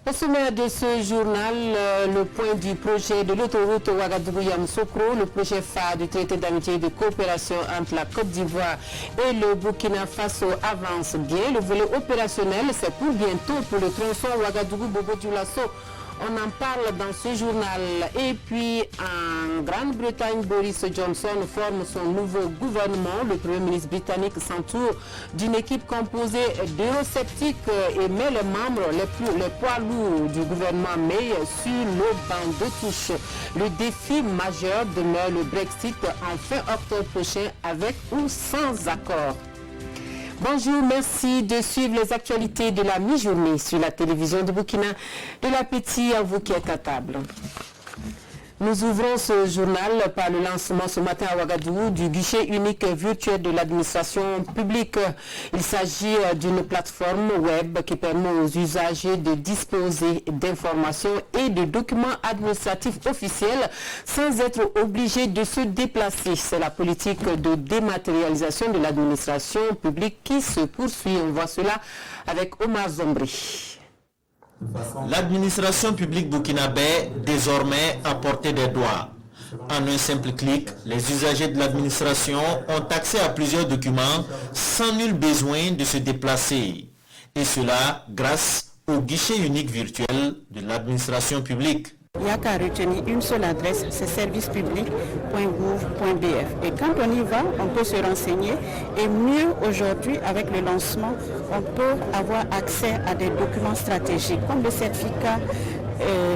Au sommet de ce journal, le point du projet de l'autoroute Ouagadougou-Yamoussoukro, le projet phare du traité d'amitié et de coopération entre la Côte d'Ivoire et le Burkina Faso avance bien. Le volet opérationnel, c'est pour bientôt pour le tronçon Ouagadougou-Bobo-Dioulasso. On en parle dans ce journal. Et puis, en Grande-Bretagne, Boris Johnson forme son nouveau gouvernement. Le Premier ministre britannique s'entoure d'une équipe composée d'eurosceptiques et met les membres les poids lourds du gouvernement May sur le banc de touche. Le défi majeur demeure le Brexit en fin octobre prochain, avec ou sans accord. Bonjour, merci de suivre les actualités de la mi-journée sur la télévision de Burkina. De l'appétit à vous qui êtes à table. Nous ouvrons ce journal par le lancement ce matin à Ouagadougou du guichet unique virtuel de l'administration publique. Il s'agit d'une plateforme web qui permet aux usagers de disposer d'informations et de documents administratifs officiels sans être obligés de se déplacer. C'est la politique de dématérialisation de l'administration publique qui se poursuit. On voit cela avec Omar Zombri. L'administration publique burkinabé désormais à portée des doigts. En un simple clic, les usagers de l'administration ont accès à plusieurs documents sans nul besoin de se déplacer. Et cela grâce au guichet unique virtuel de l'administration publique. Il n'y a qu'à retenir une seule adresse, c'est servicepublic.gouv.bf. Et quand on y va, on peut se renseigner. Et mieux aujourd'hui, avec le lancement, on peut avoir accès à des documents stratégiques, comme le certificat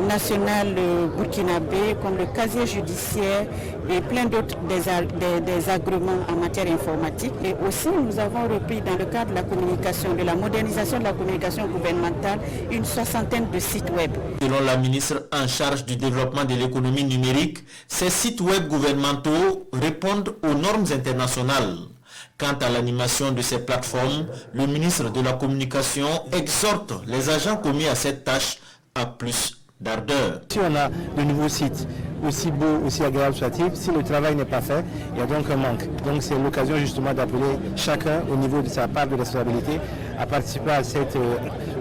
national burkinabé, comme le casier judiciaire et plein d'autres des agréments en matière informatique. Et aussi, nous avons repris dans le cadre de la communication, de la modernisation de la communication gouvernementale, une soixantaine de sites web. Selon la ministre en charge du développement de l'économie numérique, ces sites web gouvernementaux répondent aux normes internationales. Quant à l'animation de ces plateformes, le ministre de la Communication exhorte les agents commis à cette tâche à plus d'ardeur. Si on a de nouveaux sites, aussi beaux, aussi agréables soient-ils, si le travail n'est pas fait, il y a donc un manque. Donc c'est l'occasion justement d'appeler chacun au niveau de sa part de responsabilité à participer à cette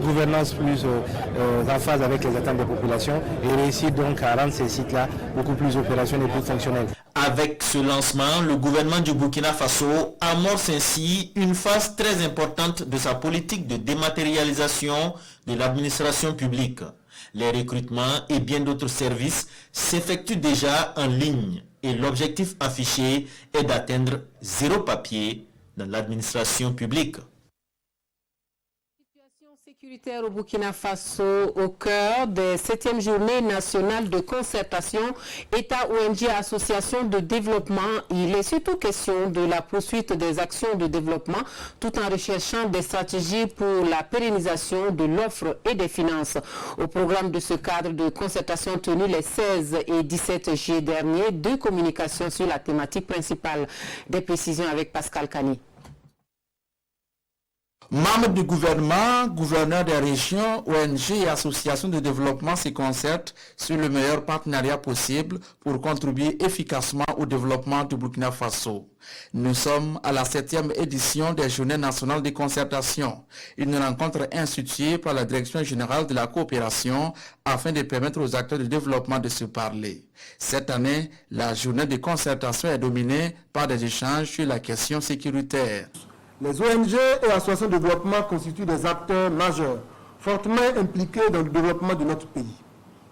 gouvernance plus en phase avec les attentes des populations et réussir donc à rendre ces sites-là beaucoup plus opérationnels et plus fonctionnels. Avec ce lancement, le gouvernement du Burkina Faso amorce ainsi une phase très importante de sa politique de dématérialisation de l'administration publique. Les recrutements et bien d'autres services s'effectuent déjà en ligne et l'objectif affiché est d'atteindre zéro papier dans l'administration publique. Sécuritaire au Burkina Faso au cœur des 7e journées nationales de concertation État, ONG, associations de développement. Il est surtout question de la poursuite des actions de développement tout en recherchant des stratégies pour la pérennisation de l'offre et des finances. Au programme de ce cadre de concertation tenu les 16 et 17 juillet dernier, 2 communications sur la thématique principale. Des précisions avec Pascal Kani. Membres du gouvernement, gouverneurs des régions, ONG et associations de développement se concertent sur le meilleur partenariat possible pour contribuer efficacement au développement du Burkina Faso. Nous sommes à la 7e édition des Journées nationales de concertation, une rencontre instituée par la Direction générale de la coopération afin de permettre aux acteurs de développement de se parler. Cette année, la journée de concertation est dominée par des échanges sur la question sécuritaire. Les ONG et associations de développement constituent des acteurs majeurs, fortement impliqués dans le développement de notre pays.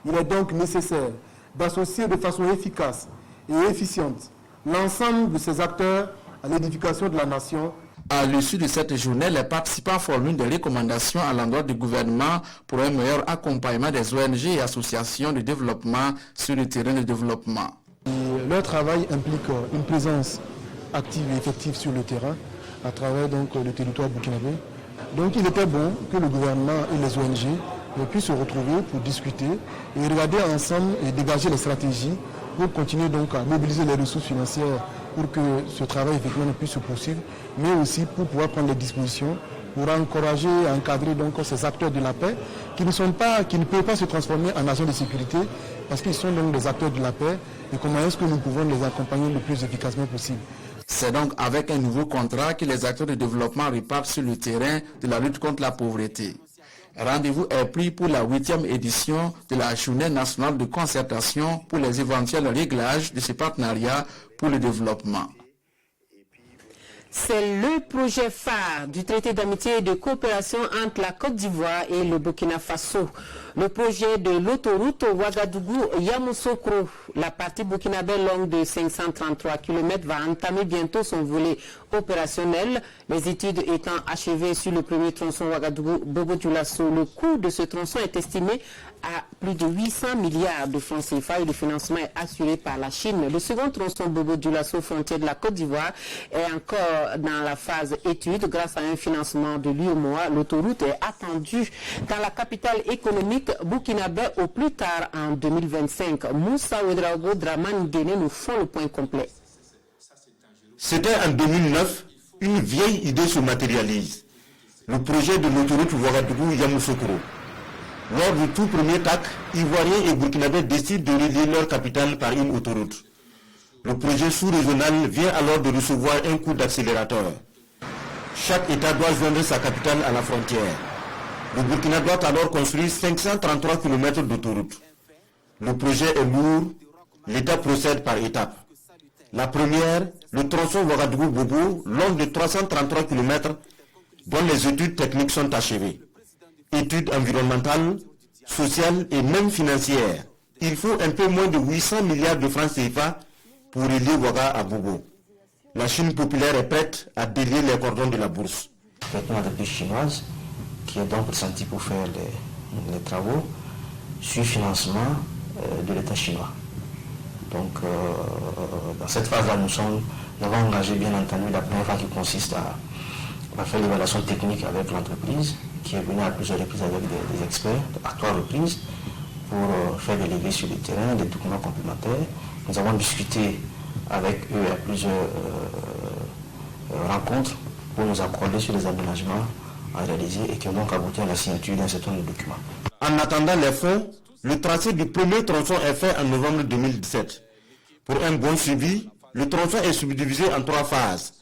Il est donc nécessaire d'associer de façon efficace et efficiente l'ensemble de ces acteurs à l'édification de la nation. À l'issue de cette journée, les participants formulent des recommandations à l'endroit du gouvernement pour un meilleur accompagnement des ONG et associations de développement sur le terrain de développement. Leur travail implique une présence active et effective sur le terrain, à travers donc, le territoire burkinabé. Donc il était bon que le gouvernement et les ONG puissent se retrouver pour discuter et regarder ensemble et dégager les stratégies pour continuer donc à mobiliser les ressources financières pour que ce travail effectivement puisse se poursuivre, mais aussi pour pouvoir prendre des dispositions pour encourager et encadrer donc ces acteurs de la paix qui ne peuvent pas se transformer en agents de sécurité parce qu'ils sont donc des acteurs de la paix et comment est-ce que nous pouvons les accompagner le plus efficacement possible. C'est donc avec un nouveau contrat que les acteurs de développement repartent sur le terrain de la lutte contre la pauvreté. Rendez-vous est pris pour la 8e édition de la Journée nationale de concertation pour les éventuels réglages de ce partenariat pour le développement. C'est le projet phare du traité d'amitié et de coopération entre la Côte d'Ivoire et le Burkina Faso. Le projet de l'autoroute Ouagadougou-Yamoussoukro, la partie burkinabé longue de 533 km, va entamer bientôt son volet opérationnel. Les études étant achevées sur le premier tronçon Ouagadougou-Bobo-Dioulasso, le coût de ce tronçon est estimé à plus de 800 milliards de francs CFA et le financement est assuré par la Chine. Le second tronçon Bobo-Dioulasso, frontière de la Côte d'Ivoire, est encore dans la phase étude. Grâce à un financement de l'UEMOA, l'autoroute est attendue dans la capitale économique burkinabé au plus tard en 2025. Moussa Ouedraogo Draman Guéné nous font le point complet. C'était en 2009, une vieille idée se matérialise. Le projet de l'autoroute Ouagadougou-Yamoussoukro. Lors du tout premier TAC, Ivoiriens et Burkinabés décident de relier leur capitale par une autoroute. Le projet sous-régional vient alors de recevoir un coup d'accélérateur. Chaque État doit joindre sa capitale à la frontière. Le Burkina doit alors construire 533 km d'autoroute. Le projet est lourd, l'État procède par étapes. La première, le tronçon Ouagadougou-Bobo, long de 333 km, dont les études techniques sont achevées. Études environnementales, sociales et même financières. Il faut un peu moins de 800 milliards de francs CFA pour relier Ouaga à Bobo. La Chine populaire est prête à délier les cordons de la bourse. C'est une entreprise chinoise qui est donc pressentie pour faire les travaux sur financement de l'État chinois. Donc dans cette phase-là, nous avons engagé bien entendu la première phase qui consiste à faire l'évaluation technique avec l'entreprise, qui est venue à plusieurs reprises avec des experts, à 3 reprises, pour faire des levées sur le terrain, des documents complémentaires. Nous avons discuté avec eux à plusieurs rencontres pour nous accorder sur les aménagements à réaliser et qui ont donc abouti à la signature d'un certain nombre de documents. En attendant les fonds, le tracé du premier tronçon est fait en novembre 2017. Pour un bon suivi, le tronçon est subdivisé en 3 phases.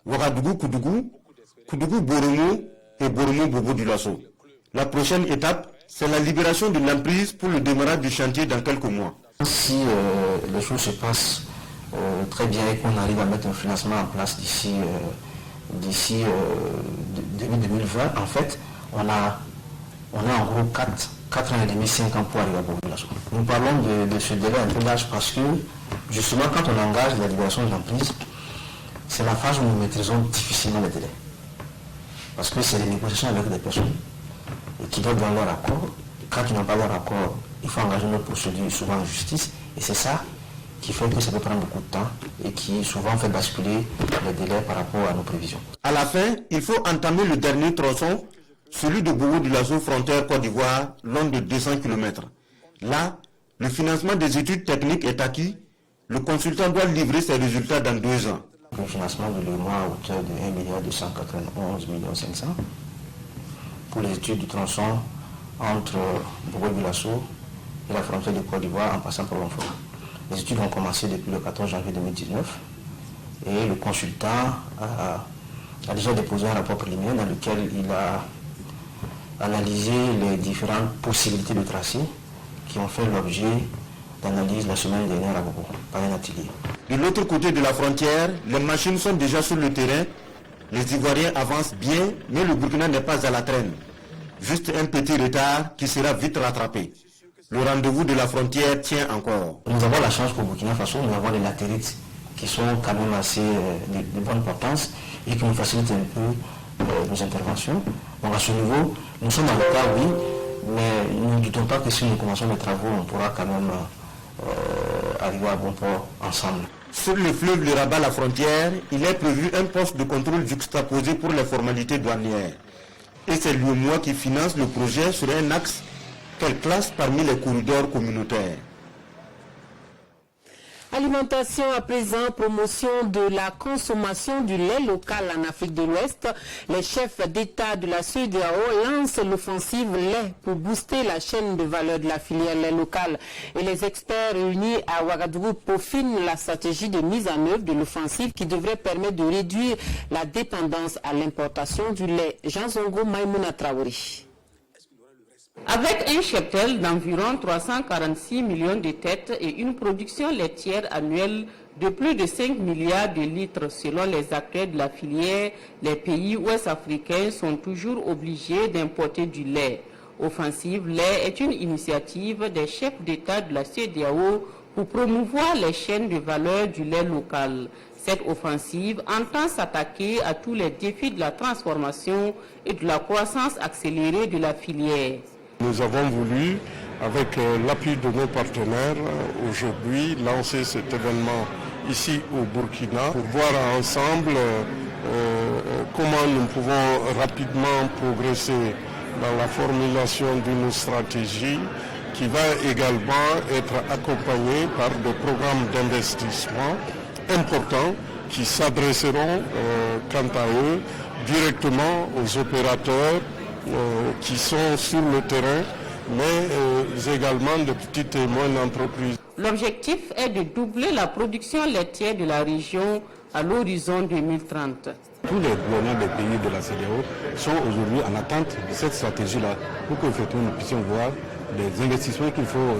Ouagadougou-Koudougou, Koudougou-Boromo et Boromo-Bobo-Dioulasso. La prochaine étape, c'est la libération de l'emprise pour le démarrage du chantier dans quelques mois. Si les choses se passent très bien et qu'on arrive à mettre un financement en place d'ici début 2020, en fait, on a en gros 4 ans et demi, 5 ans pour arriver à Bobo-Dioulasso. Nous parlons de ce délai un peu large parce que, justement, quand on engage la libération de l'emprise, c'est la phase où nous maîtrisons difficilement les délais. Parce que c'est des négociations avec des personnes et qui doivent donner leur accord. Quand ils n'ont pas leur accord, il faut engager notre procédure, souvent en justice. Et c'est ça qui fait que ça peut prendre beaucoup de temps et qui souvent fait basculer les délais par rapport à nos prévisions. À la fin, il faut entamer le dernier tronçon, celui de Bobo-Dioulasso, frontière Côte d'Ivoire, long de 200 km. Là, le financement des études techniques est acquis. Le consultant doit livrer ses résultats dans 2 ans. Le financement de l'UEMOA à hauteur de 1,291,5 milliard pour les études du tronçon entre Bobo-Dioulasso et la frontière de Côte d'Ivoire en passant par l'Onfort. Les études ont commencé depuis le 14 janvier 2019 et le consultant a déjà déposé un rapport préliminaire dans lequel il a analysé les différentes possibilités de tracé qui ont fait l'objet d'analyse la semaine dernière à Bobo, par un atelier. De l'autre côté de la frontière, les machines sont déjà sur le terrain. Les Ivoiriens avancent bien, mais le Burkina n'est pas à la traîne. Juste un petit retard qui sera vite rattrapé. Le rendez-vous de la frontière tient encore. Nous avons la chance qu'au Burkina Faso, nous avons des latérites qui sont quand même assez de bonne portance et qui nous facilitent un peu nos interventions. Donc à ce niveau, nous sommes en retard, oui, mais nous ne doutons pas que si nous commençons les travaux, on pourra quand même arriver à bon port ensemble. Sur le fleuve le Rabat, la frontière, il est prévu un poste de contrôle juxtaposé pour les formalités douanières. Et c'est l'UEMOA qui finance le projet sur un axe qu'elle classe parmi les corridors communautaires. Alimentation à présent, promotion de la consommation du lait local en Afrique de l'Ouest. Les chefs d'État de la CEDEAO lancent l'offensive lait pour booster la chaîne de valeur de la filière lait locale. Et les experts réunis à Ouagadougou peaufinent la stratégie de mise en œuvre de l'offensive qui devrait permettre de réduire la dépendance à l'importation du lait. Jean Zongo Maïmouna Traoré. Avec un cheptel d'environ 346 millions de têtes et une production laitière annuelle de plus de 5 milliards de litres selon les acteurs de la filière, les pays ouest-africains sont toujours obligés d'importer du lait. Offensive Lait est une initiative des chefs d'État de la CEDEAO pour promouvoir les chaînes de valeur du lait local. Cette offensive entend s'attaquer à tous les défis de la transformation et de la croissance accélérée de la filière. Nous avons voulu, avec l'appui de nos partenaires, aujourd'hui lancer cet événement ici au Burkina pour voir ensemble comment nous pouvons rapidement progresser dans la formulation d'une stratégie qui va également être accompagnée par des programmes d'investissement importants qui s'adresseront quant à eux directement aux opérateurs qui sont sur le terrain, mais également de petites et moyennes entreprises. L'objectif est de doubler la production laitière de la région à l'horizon 2030. Tous les gouvernants des pays de la CEDEAO sont aujourd'hui en attente de cette stratégie-là pour que nous puissions voir les investissements qu'il faut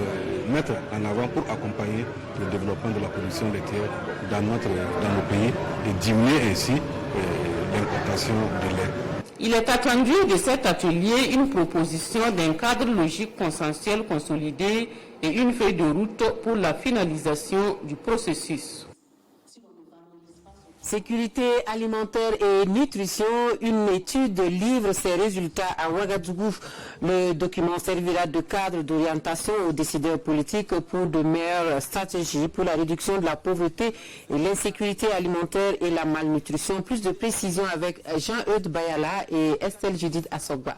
mettre en avant pour accompagner le développement de la production laitière dans nos pays et diminuer ainsi l'importation de lait. Il est attendu de cet atelier une proposition d'un cadre logique consensuel consolidé et une feuille de route pour la finalisation du processus. Sécurité alimentaire et nutrition, une étude livre ses résultats à Ouagadougou. Le document servira de cadre d'orientation aux décideurs politiques pour de meilleures stratégies pour la réduction de la pauvreté et l'insécurité alimentaire et la malnutrition. Plus de précisions avec Jean-Eudes Bayala et Estelle Judith Assogba.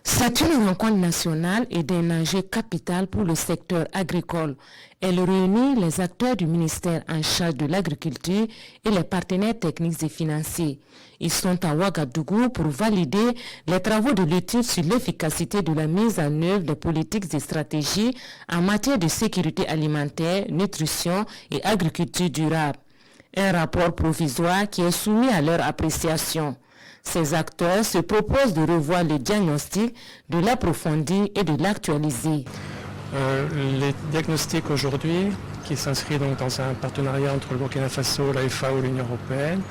C'est une rencontre nationale et d'un enjeu capital pour le secteur agricole. Elle réunit les acteurs du ministère en charge de l'agriculture et les partenaires techniques et financiers. Ils sont à Ouagadougou pour valider les travaux de l'étude sur l'efficacité de la mise en œuvre des politiques et stratégies en matière de sécurité alimentaire, nutrition et agriculture durable. Un rapport provisoire qui est soumis à leur appréciation. Ces acteurs se proposent de revoir le diagnostic, de l'approfondir et de l'actualiser. Les diagnostics aujourd'hui, qui s'inscrit donc dans un partenariat entre le Burkina Faso, la FAO et l'Union européenne,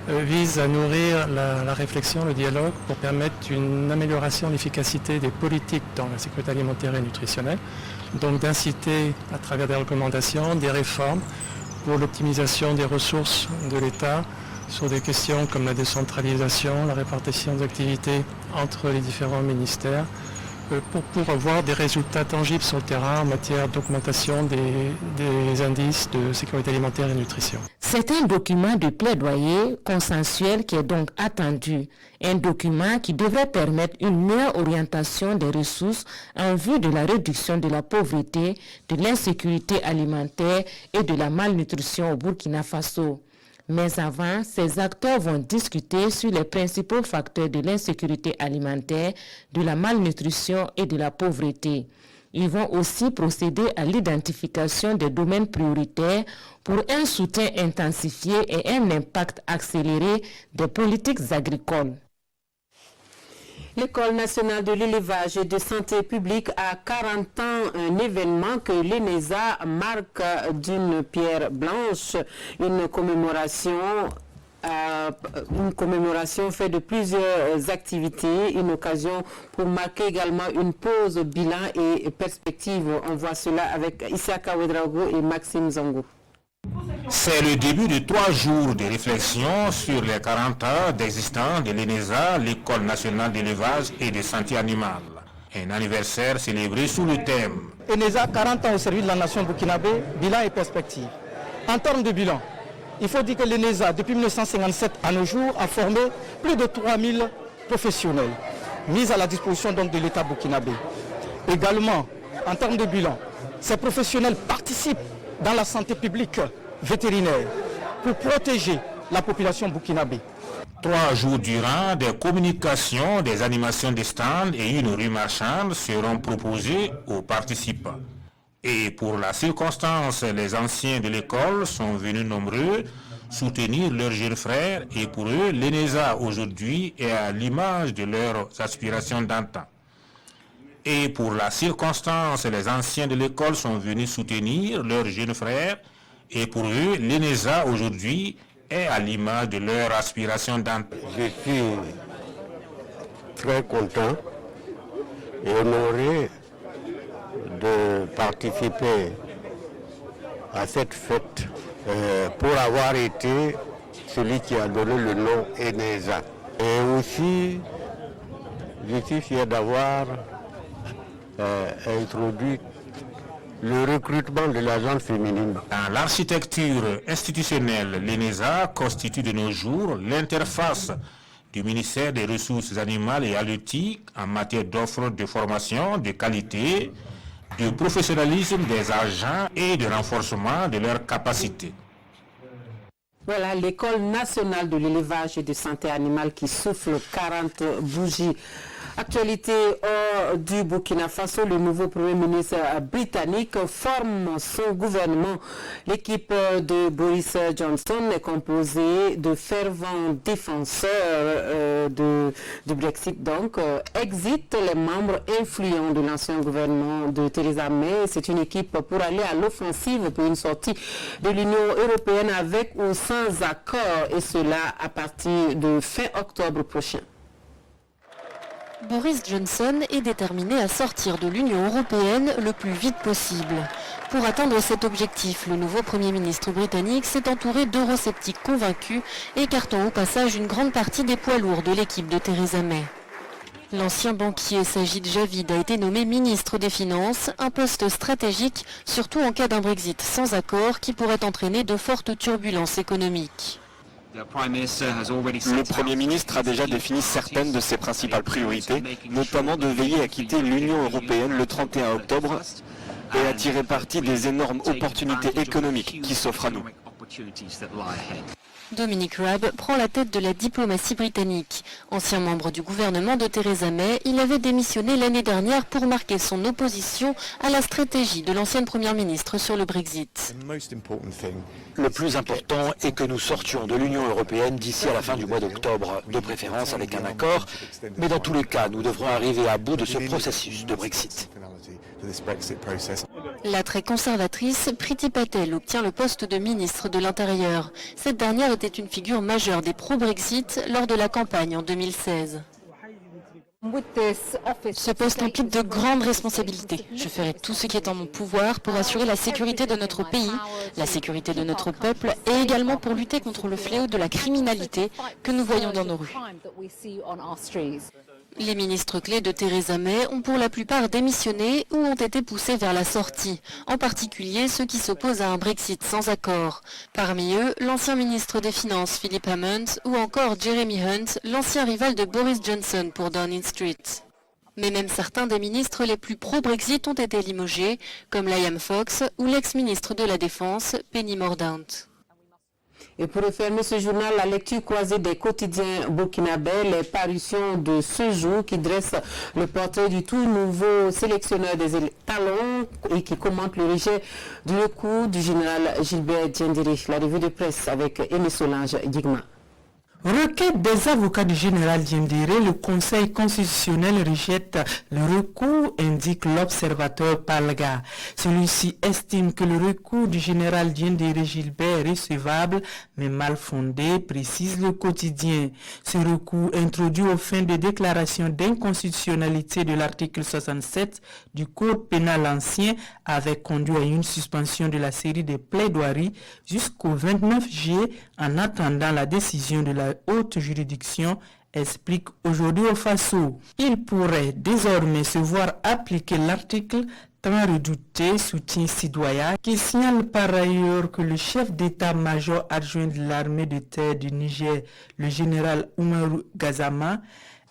visent à nourrir la réflexion, le dialogue pour permettre une amélioration de l'efficacité des politiques dans la sécurité alimentaire et nutritionnelle, donc d'inciter à travers des recommandations, des réformes pour l'optimisation des ressources de l'État, sur des questions comme la décentralisation, la répartition des activités entre les différents ministères, pour avoir des résultats tangibles sur le terrain en matière d'augmentation des indices de sécurité alimentaire et nutrition. C'est un document de plaidoyer consensuel qui est donc attendu. Un document qui devrait permettre une meilleure orientation des ressources en vue de la réduction de la pauvreté, de l'insécurité alimentaire et de la malnutrition au Burkina Faso. Mais avant, ces acteurs vont discuter sur les principaux facteurs de l'insécurité alimentaire, de la malnutrition et de la pauvreté. Ils vont aussi procéder à l'identification des domaines prioritaires pour un soutien intensifié et un impact accéléré des politiques agricoles. L'École nationale de l'élevage et de santé publique a 40 ans, un événement que l'ENESA marque d'une pierre blanche, une commémoration faite de plusieurs activités, une occasion pour marquer également une pause bilan et perspective. On voit cela avec Issaka Ouedraogo et Maxime Zongo. C'est le début de 3 jours de réflexion sur les 40 ans d'existence de l'ENESA, l'École nationale d'élevage et de santé animale. Un anniversaire célébré sous le thème ENESA, 40 ans au service de la nation burkinabé, bilan et perspective. En termes de bilan, il faut dire que l'ENESA, depuis 1957 à nos jours, a formé plus de 3000 professionnels mis à la disposition donc de l'État burkinabé. Également, en termes de bilan, ces professionnels participent dans la santé publique vétérinaire pour protéger la population burkinabé. 3 jours durant, des communications, des animations de stands et une rue marchande seront proposées aux participants. Et pour la circonstance, les anciens de l'école sont venus nombreux, soutenir leurs jeunes frères et pour eux, l'ENESA aujourd'hui est à l'image de leurs aspirations d'antan. Et pour la circonstance, les anciens de l'école sont venus soutenir leurs jeunes frères et pour eux, l'ENESA aujourd'hui est à l'image de leurs aspirations d'antan. Je suis très content et honoré de participer à cette fête pour avoir été celui qui a donné le nom ENESA. Et aussi, je suis fier d'avoir introduit le recrutement de la gente féminine. Dans l'architecture institutionnelle, l'ENESA constitue de nos jours l'interface du ministère des Ressources animales et halieutiques en matière d'offres de formation de qualité, de professionnalisme des agents et de renforcement de leurs capacités. Voilà, l'École nationale de l'élevage et de santé animale qui souffle 40 bougies. Actualité hors du Burkina Faso, le nouveau Premier ministre britannique forme son gouvernement. L'équipe de Boris Johnson est composée de fervents défenseurs du Brexit. Donc, exit les membres influents de l'ancien gouvernement de Theresa May. C'est une équipe pour aller à l'offensive pour une sortie de l'Union européenne avec ou sans accord, et cela à partir de fin octobre prochain. Boris Johnson est déterminé à sortir de l'Union européenne le plus vite possible. Pour atteindre cet objectif, le nouveau Premier ministre britannique s'est entouré d'eurosceptiques convaincus, écartant au passage une grande partie des poids lourds de l'équipe de Theresa May. L'ancien banquier Sajid Javid a été nommé ministre des Finances, un poste stratégique, surtout en cas d'un Brexit sans accord qui pourrait entraîner de fortes turbulences économiques. Le Premier ministre a déjà défini certaines de ses principales priorités, notamment de veiller à quitter l'Union européenne le 31 octobre et à tirer parti des énormes opportunités économiques qui s'offrent à nous. Dominic Raab prend la tête de la diplomatie britannique. Ancien membre du gouvernement de Theresa May, il avait démissionné l'année dernière pour marquer son opposition à la stratégie de l'ancienne première ministre sur le Brexit. Le plus important est que nous sortions de l'Union européenne d'ici à la fin du mois d'octobre, de préférence avec un accord, mais dans tous les cas, nous devrons arriver à bout de ce processus de Brexit. La très conservatrice Priti Patel obtient le poste de ministre de l'Intérieur. Cette dernière était une figure majeure des pro-Brexit lors de la campagne en 2016. Ce poste implique de grandes responsabilités. Je ferai tout ce qui est en mon pouvoir pour assurer la sécurité de notre pays, la sécurité de notre peuple et également pour lutter contre le fléau de la criminalité que nous voyons dans nos rues. Les ministres clés de Theresa May ont pour la plupart démissionné ou ont été poussés vers la sortie, en particulier ceux qui s'opposent à un Brexit sans accord. Parmi eux, l'ancien ministre des Finances Philip Hammond ou encore Jeremy Hunt, l'ancien rival de Boris Johnson pour Downing Street. Mais même certains des ministres les plus pro-Brexit ont été limogés, comme Liam Fox ou l'ex-ministre de la Défense Penny Mordaunt. Et pour refermer ce journal, la lecture croisée des quotidiens burkinabais, les parutions de ce jour qui dressent le portrait du tout nouveau sélectionneur des talons et qui commente le rejet du recours du général Gilbert Diendéré. La revue de presse avec Aimé Solange Digma. Requête des avocats du général Diendéré, le Conseil constitutionnel rejette le recours, indique l'observateur Palga. Celui-ci estime que le recours du général Diendéré Gilbert est recevable mais mal fondé, précise le quotidien. Ce recours, introduit aux fins de déclaration d'inconstitutionnalité de l'article 67 du Code pénal ancien, avait conduit à une suspension de la série des plaidoiries jusqu'au 29 juillet en attendant la décision de la haute juridiction, explique aujourd'hui au Faso. Il pourrait désormais se voir appliquer l'article tant redouté, soutien Sidoya, qui signale par ailleurs que le chef d'état-major adjoint de l'armée de terre du Niger, le général Oumarou Gazama,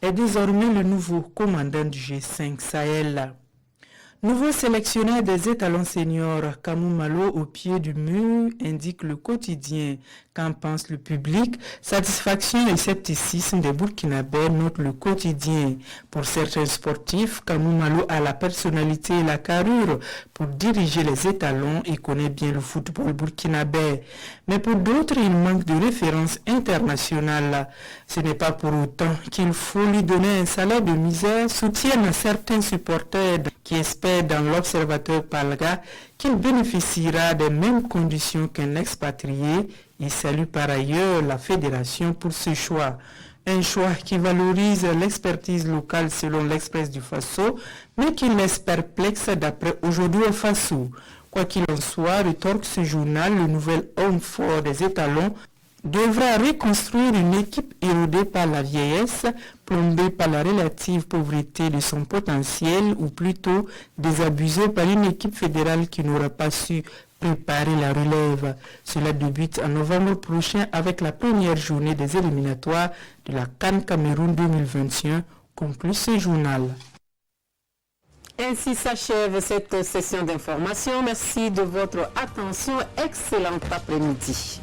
est désormais le nouveau commandant du G5 Sahel. Nouveau sélectionneur des étalons seniors, Kamou Malo au pied du mur, indique le quotidien. Qu'en pense le public? Satisfaction et scepticisme des Burkinabés notent le quotidien. Pour certains sportifs, Kamou Malo a la personnalité et la carrure pour diriger les étalons et connaît bien le football burkinabé. Mais pour d'autres, il manque de références internationales. Ce n'est pas pour autant qu'il faut lui donner un salaire de misère, soutiennent certains supporters qui espèrent dans l'observateur Palga qu'il bénéficiera des mêmes conditions qu'un expatrié. Il salue par ailleurs la fédération pour ce choix. Un choix qui valorise l'expertise locale selon l'Express du Faso, mais qui laisse perplexe d'après Aujourd'hui au Faso. Quoi qu'il en soit, rétorque ce journal, le nouvel homme fort des étalons devra reconstruire une équipe érodée par la vieillesse, plombée par la relative pauvreté de son potentiel, ou plutôt désabusée par une équipe fédérale qui n'aura pas su préparer la relève. Cela débute en novembre prochain avec la première journée des éliminatoires de la CAN Cameroun 2021, conclut ce journal. Ainsi s'achève cette session d'information. Merci de votre attention. Excellent après-midi.